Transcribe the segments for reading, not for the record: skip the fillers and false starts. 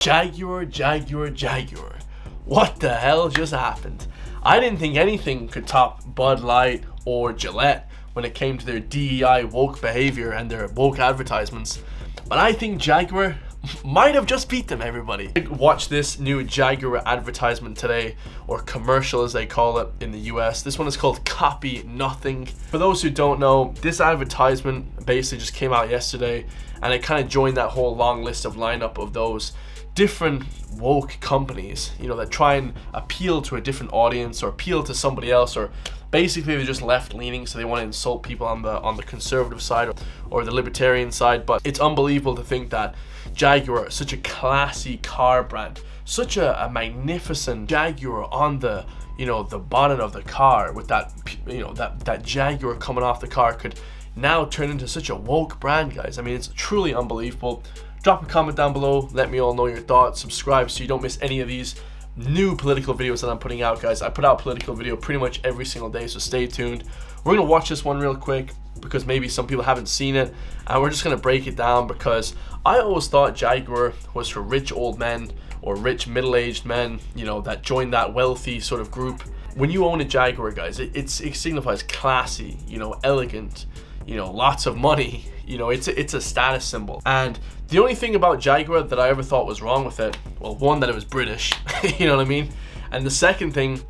Jaguar, Jaguar, Jaguar. What the hell just happened? I didn't think anything could top Bud Light or Gillette when it came to their DEI woke behavior and their woke advertisements. But I think Jaguar might have just beat them, everybody. Watch this new Jaguar advertisement today, or commercial as they call it in the US. This one is called Copy Nothing. For those who don't know, this advertisement basically just came out yesterday, and it kind of joined that whole long list of lineup of those different woke companies, you know, that try and appeal to a different audience or appeal to somebody else, or basically they're just left leaning, so they want to insult people on the conservative side or the libertarian side. But it's unbelievable to think that Jaguar, such a classy car brand, such a magnificent Jaguar on the, you know, the bonnet of the car with that, you know, that Jaguar coming off the car could now turn into such a woke brand, guys. I mean, it's truly unbelievable. Drop a comment down below, let me all know your thoughts, subscribe so you don't miss any of these new political videos that I'm putting out, guys. I put out political video pretty much every single day, so stay tuned. We're gonna watch this one real quick because maybe some people haven't seen it, and we're just gonna break it down because I always thought Jaguar was for rich old men or rich middle-aged men, you know, that joined that wealthy sort of group. When you own a Jaguar, guys, it signifies classy, you know, elegant, you know, lots of money. You know, it's a status symbol. And the only thing about Jaguar that I ever thought was wrong with it, well, one, that it was British, you know what I mean? And the second thing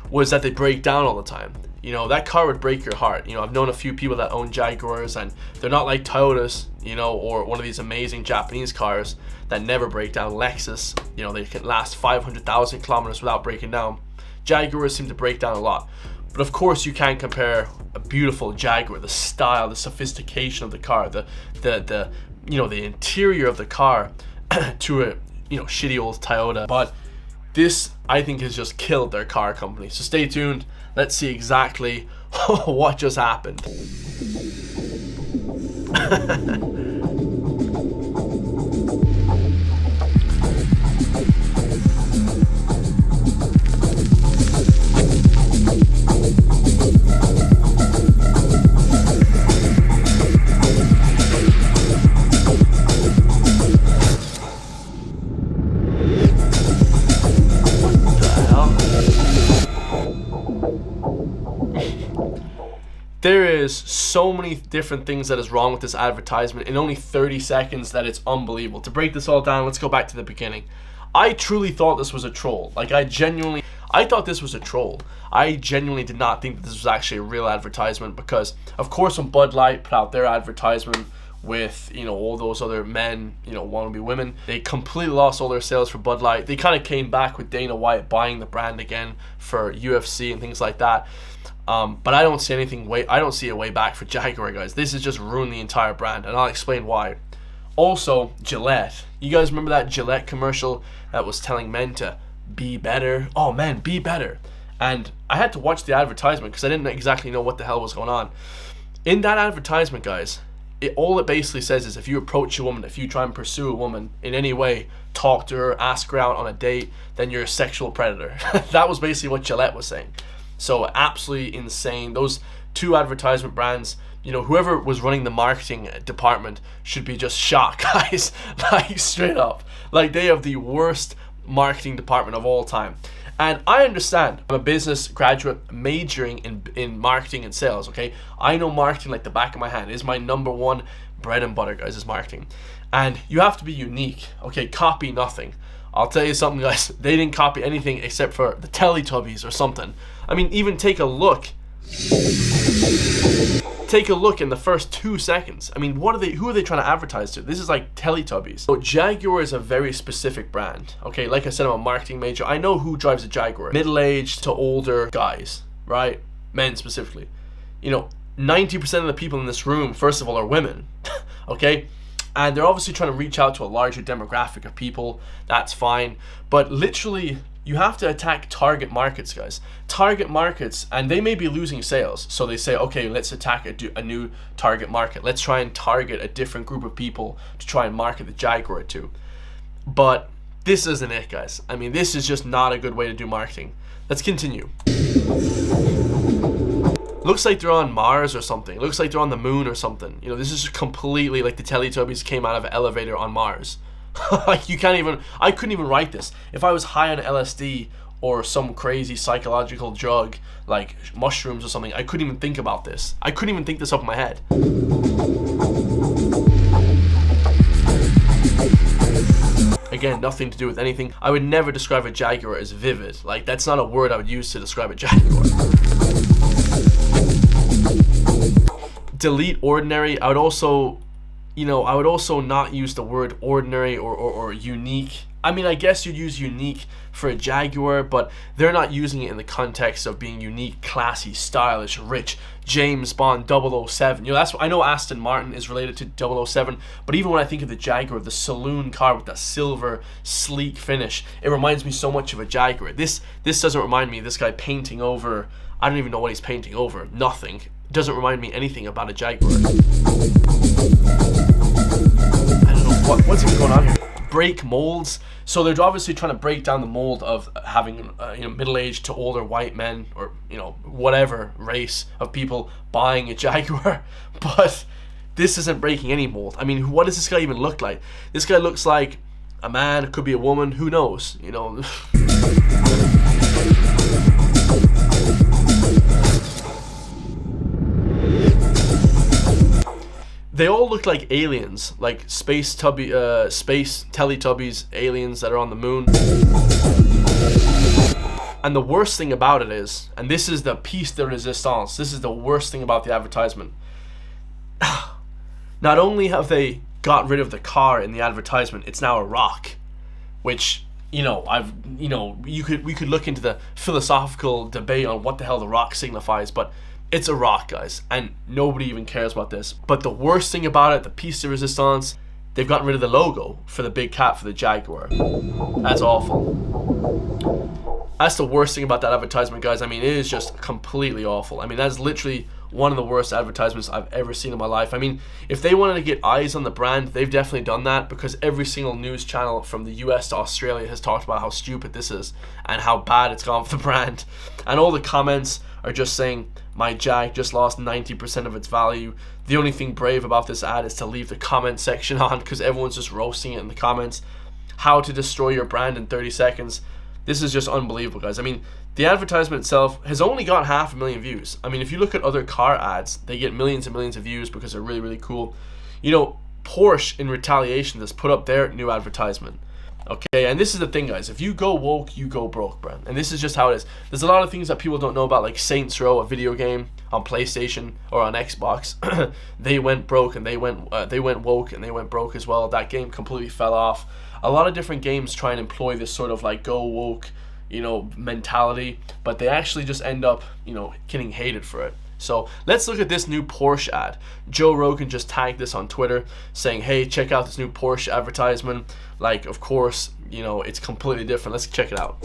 was that they break down all the time. You know, that car would break your heart. You know, I've known a few people that own Jaguars, and they're not like Toyotas, you know, or one of these amazing Japanese cars that never break down. Lexus, you know, they can last 500,000 kilometers without breaking down. Jaguars seem to break down a lot. But of course you can't compare a beautiful Jaguar, the style, the sophistication of the car, the you know, the interior of the car to a, you know, shitty old Toyota. But this, I think, has just killed their car company. So stay tuned. Let's see exactly what just happened. There is so many different things that is wrong with this advertisement in only 30 seconds that it's unbelievable. To break this all down, let's go back to the beginning. I truly thought this was a troll. Like, I thought this was a troll. I genuinely did not think that this was actually a real advertisement, because of course when Bud Light put out their advertisement with, you know, all those other men, you know, wannabe women, they completely lost all their sales for Bud Light. They kind of came back with Dana White buying the brand again for UFC and things like that. But I don't see I don't see a way back for Jaguar, guys. This has just ruined the entire brand, and I'll explain why. Also, Gillette. You guys remember that Gillette commercial that was telling men to be better? Oh, men, be better. And I had to watch the advertisement because I didn't exactly know what the hell was going on. In that advertisement, guys, all it basically says is if you approach a woman, if you try and pursue a woman in any way, talk to her, ask her out on a date, then you're a sexual predator. That was basically what Gillette was saying. So absolutely insane. Those two advertisement brands, you know, whoever was running the marketing department should be just shocked, guys. Like, straight up. Like, they have the worst marketing department of all time. And I understand. I'm a business graduate majoring in marketing and sales, okay? I know marketing like the back of my hand. It is my number one bread and butter, guys, is marketing. And you have to be unique, okay? Copy nothing. I'll tell you something, guys. They didn't copy anything except for the Teletubbies or something. I mean, even take a look. Take a look in the first 2 seconds. I mean, who are they trying to advertise to? This is like Teletubbies. So Jaguar is a very specific brand. Okay, like I said, I'm a marketing major. I know who drives a Jaguar. Middle-aged to older guys, right? Men specifically. You know, 90% of the people in this room, first of all, are women. Okay? And they're obviously trying to reach out to a larger demographic of people. That's fine. But literally, you have to attack target markets, guys. Target markets, and they may be losing sales. So they say, okay, let's attack a new target market. Let's try and target a different group of people to try and market the Jaguar to. But this isn't it, guys. I mean, this is just not a good way to do marketing. Let's continue. Looks like they're on Mars or something. Looks like they're on the moon or something. You know, this is completely like the Teletubbies came out of an elevator on Mars. Like, I couldn't even write this. If I was high on LSD or some crazy psychological drug like mushrooms or something, I couldn't even think about this. I couldn't even think this up in my head. Again, nothing to do with anything. I would never describe a Jaguar as vivid. Like, that's not a word I would use to describe a Jaguar. Delete ordinary. I would also not use the word ordinary or unique. I mean, I guess you'd use unique for a Jaguar, but they're not using it in the context of being unique, classy, stylish, rich, James Bond 007. That's what I know. Aston Martin is related to 007, but even when I think of the Jaguar, the saloon car with that silver, sleek finish, it reminds me so much of a Jaguar. This doesn't remind me of this guy painting over. I don't even know what he's painting over. Nothing. It doesn't remind me anything about a Jaguar. I don't know what's even going on here. Break molds. So they're obviously trying to break down the mold of having middle-aged to older white men, or whatever race of people buying a Jaguar. But this isn't breaking any mold. I mean, what does this guy even look like? This guy looks like a man. It could be a woman. Who knows? They all look like aliens, like space Teletubbies aliens that are on the moon. And the worst thing about it is, and this is the piece de resistance, this is the worst thing about the advertisement. Not only have they got rid of the car in the advertisement, it's now a rock, which we could look into the philosophical debate on what the hell the rock signifies, but it's a rock, guys, and nobody even cares about this. But the worst thing about it, the piece de resistance, they've gotten rid of the logo for the big cat for the Jaguar. That's awful. That's the worst thing about that advertisement, guys. I mean, it is just completely awful. I mean, that's literally one of the worst advertisements I've ever seen in my life. I mean, if they wanted to get eyes on the brand, they've definitely done that, because every single news channel from the US to Australia has talked about how stupid this is and how bad it's gone for the brand. And all the comments are just saying, my Jag just lost 90% of its value. The only thing brave about this ad is to leave the comment section on, because everyone's just roasting it in the comments. How to destroy your brand in 30 seconds. This is just unbelievable, guys. I mean, the advertisement itself has only got 500,000 views. I mean, if you look at other car ads, they get millions and millions of views because they're really, really cool. Porsche, in retaliation, has put up their new advertisement. Okay, and this is the thing, guys. If you go woke, you go broke, brand. And this is just how it is. There's a lot of things that people don't know about, like Saints Row, a video game on PlayStation or on Xbox. They went broke and they went woke and they went broke as well. That game completely fell off. A lot of different games try and employ this sort of like go woke, mentality, but they actually just end up, getting hated for it. So let's look at this new Porsche ad. Joe Rogan just tagged this on Twitter saying, hey, check out this new Porsche advertisement. Like, of course, it's completely different. Let's check it out.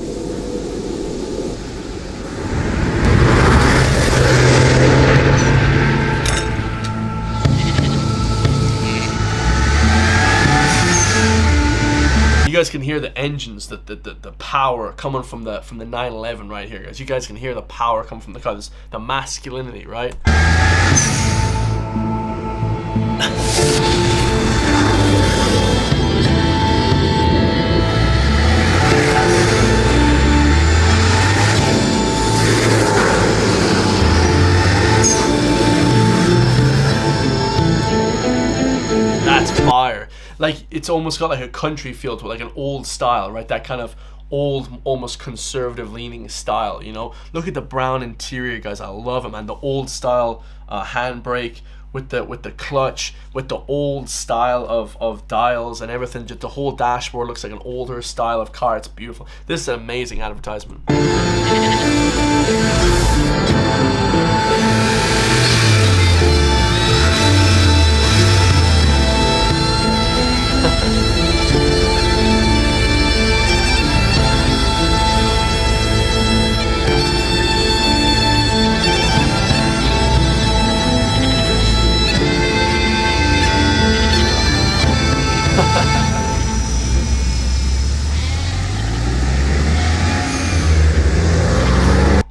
You guys can hear the engines, the power coming from the 911 right here, guys. You guys can hear the power coming from the car, the masculinity, right? That's fire. Like, it's almost got like a country feel to it, like an old style, right? That kind of old, almost conservative leaning style, Look at the brown interior, guys. I love it, man. The old style handbrake with the clutch, with the old style of dials and everything. Just the whole dashboard looks like an older style of car. It's beautiful. This is an amazing advertisement.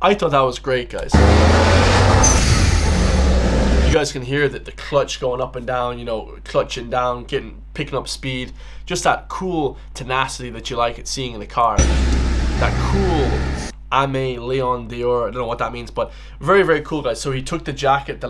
I thought that was great, guys. You guys can hear that the clutch going up and down, you know, clutching down, picking up speed, just that cool tenacity that you like seeing in the car. That cool Ame Leon Dior, I don't know what that means, but very, very cool, guys. So he took the jacket, the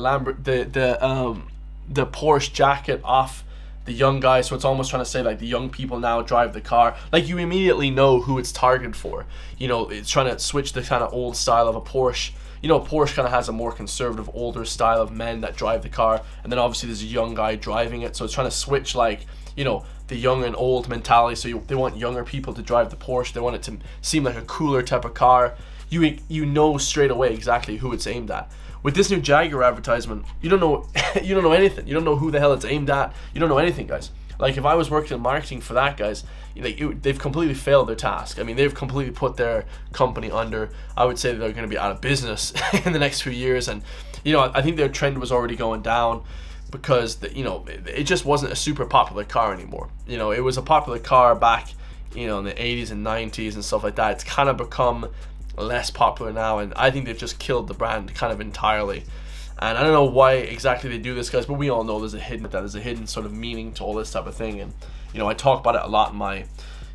Porsche jacket off the young guy, so it's almost trying to say like the young people now drive the car. Like, you immediately know who it's targeted for. You know, it's trying to switch the kind of old style of a Porsche. You know, Porsche kind of has a more conservative, older style of men that drive the car, and then obviously there's a young guy driving it, so it's trying to switch, like, you know, the young and old mentality. So they want younger people to drive the Porsche. They want it to seem like a cooler type of car. You know straight away exactly who it's aimed at. With this new Jaguar advertisement, you don't know you don't know anything. You don't know who the hell it's aimed at. You don't know anything, guys. Like, if I was working in marketing for that, guys, they've completely failed their task. I mean, they've completely put their company under. I would say that they're going to be out of business in the next few years, and you know, I think their trend was already going down, because you know, it just wasn't a super popular car anymore. You know, it was a popular car back, you know, in the 80s and 90s and stuff like that. It's kind of become less popular now, and I think they've just killed the brand kind of entirely. And I don't know why exactly they do this, guys, but we all know there's a hidden sort of meaning to all this type of thing. And you know, I talk about it a lot in my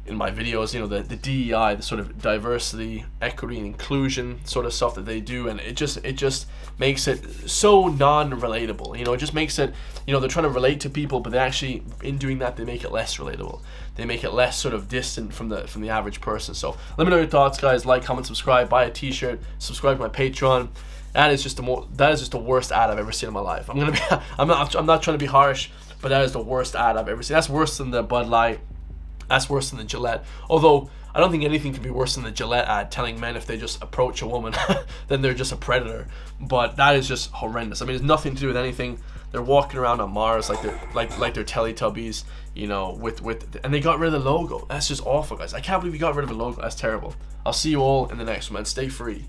videos, you know, the DEI, the sort of diversity, equity, and inclusion sort of stuff that they do, and it just makes it so non-relatable. You know, it just makes it, you know, they're trying to relate to people, but they actually, in doing that, they make it less relatable. They make it less sort of distant from the average person. So let me know your thoughts, guys. Like, comment, subscribe, buy a t-shirt, subscribe to my Patreon. That is just the worst ad I've ever seen in my life. I'm not trying to be harsh, but that is the worst ad I've ever seen. That's worse than the Bud Light. That's worse than the Gillette. Although I don't think anything can be worse than the Gillette ad telling men if they just approach a woman, then they're just a predator. But that is just horrendous. I mean, it's nothing to do with anything. They're walking around on Mars like they're Teletubbies, you know, and they got rid of the logo. That's just awful, guys. I can't believe we got rid of the logo. That's terrible. I'll see you all in the next one, man. Stay free.